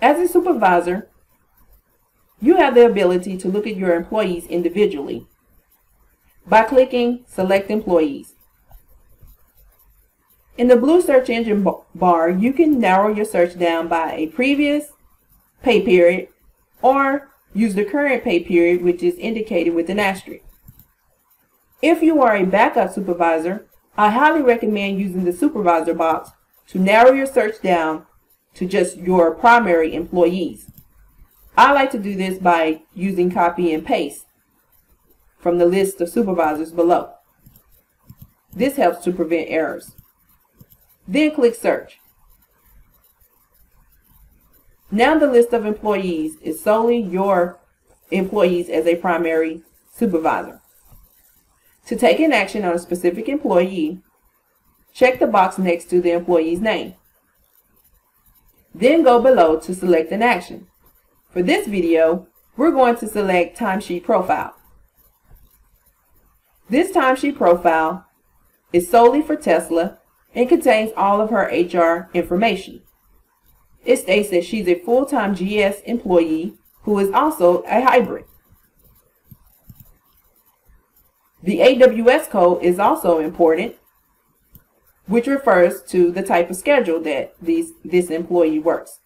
As a supervisor, you have the ability to look at your employees individually by clicking Select Employees. In the blue search engine bar, you can narrow your search down by a previous pay period or use the current pay period, which is indicated with an asterisk. If you are a backup supervisor, I highly recommend using the supervisor box to narrow your search down to just your primary employees. I like to do this by using copy and paste from the list of supervisors below. This helps to prevent errors. Then click Search. Now the list of employees is solely your employees as a primary supervisor. To take an action on a specific employee, check the box next to the employee's name. Then go below to select an action. For this video, we're going to select Timesheet Profile. This timesheet profile is solely for Tesla and contains all of her HR information. It states that she's a full-time GS employee who is also a hybrid. The AWS code is also important, which refers to the type of schedule that this employee works.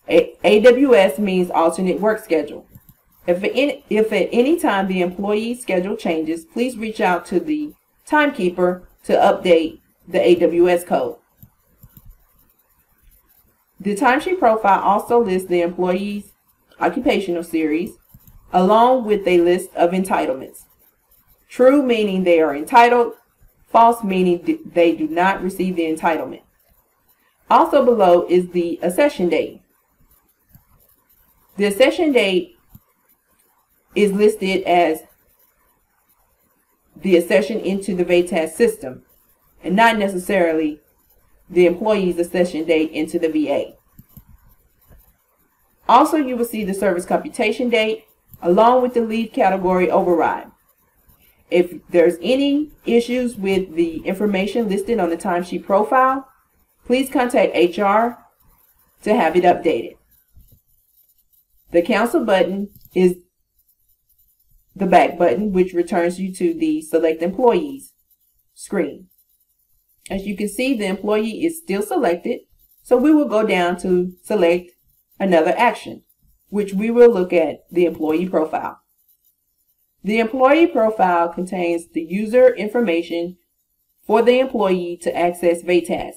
AWS means alternate work schedule. If at any time the employee's schedule changes, please reach out to the timekeeper to update the AWS code. The timesheet profile also lists the employee's occupational series along with a list of entitlements. True meaning they are entitled, false meaning they do not receive the entitlement. Also below is the accession date. The accession date is listed as the accession into the VATAS system and not necessarily the employee's accession date into the VA. Also, you will see the service computation date along with the leave category override. If there's any issues with the information listed on the timesheet profile, please contact HR to have it updated. The cancel button is the back button, which returns you to the Select Employees screen. As you can see, the employee is still selected, so we will go down to select another action, which we will look at the employee profile. The employee profile contains the user information for the employee to access VATAS.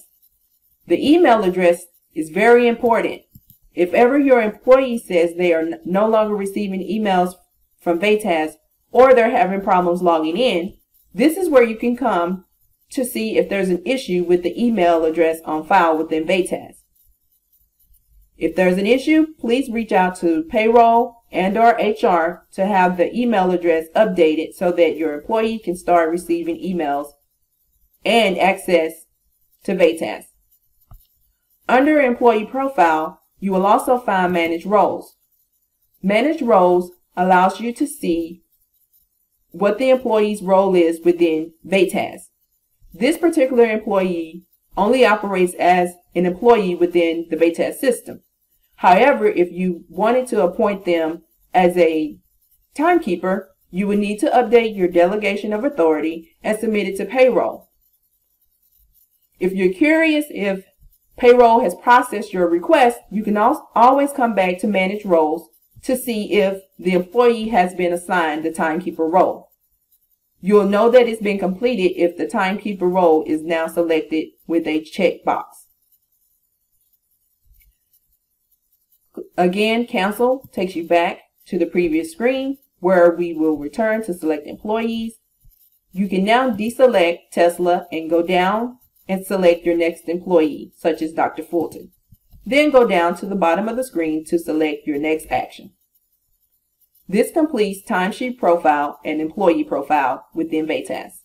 The email address is very important. If ever your employee says they are no longer receiving emails from VATAS or they're having problems logging in, this is where you can come to see if there's an issue with the email address on file within VATAS. If there's an issue, please reach out to payroll and/or HR to have the email address updated so that your employee can start receiving emails and access to VATAS. Under Employee Profile, you will also find Manage Roles. Manage Roles allows you to see what the employee's role is within VATAS. This particular employee only operates as an employee within the VATAS system. However, if you wanted to appoint them as a timekeeper, you would need to update your delegation of authority and submit it to payroll. If you're curious if payroll has processed your request, you can always come back to Manage Roles to see if the employee has been assigned the timekeeper role. You'll know that it's been completed if the timekeeper role is now selected with a checkbox. Again, Cancel takes you back to the previous screen where we will return to Select Employees. You can now deselect Tesla and go down and select your next employee, such as Dr. Fulton. Then go down to the bottom of the screen to select your next action. This completes Timesheet Profile and Employee Profile within VATAS.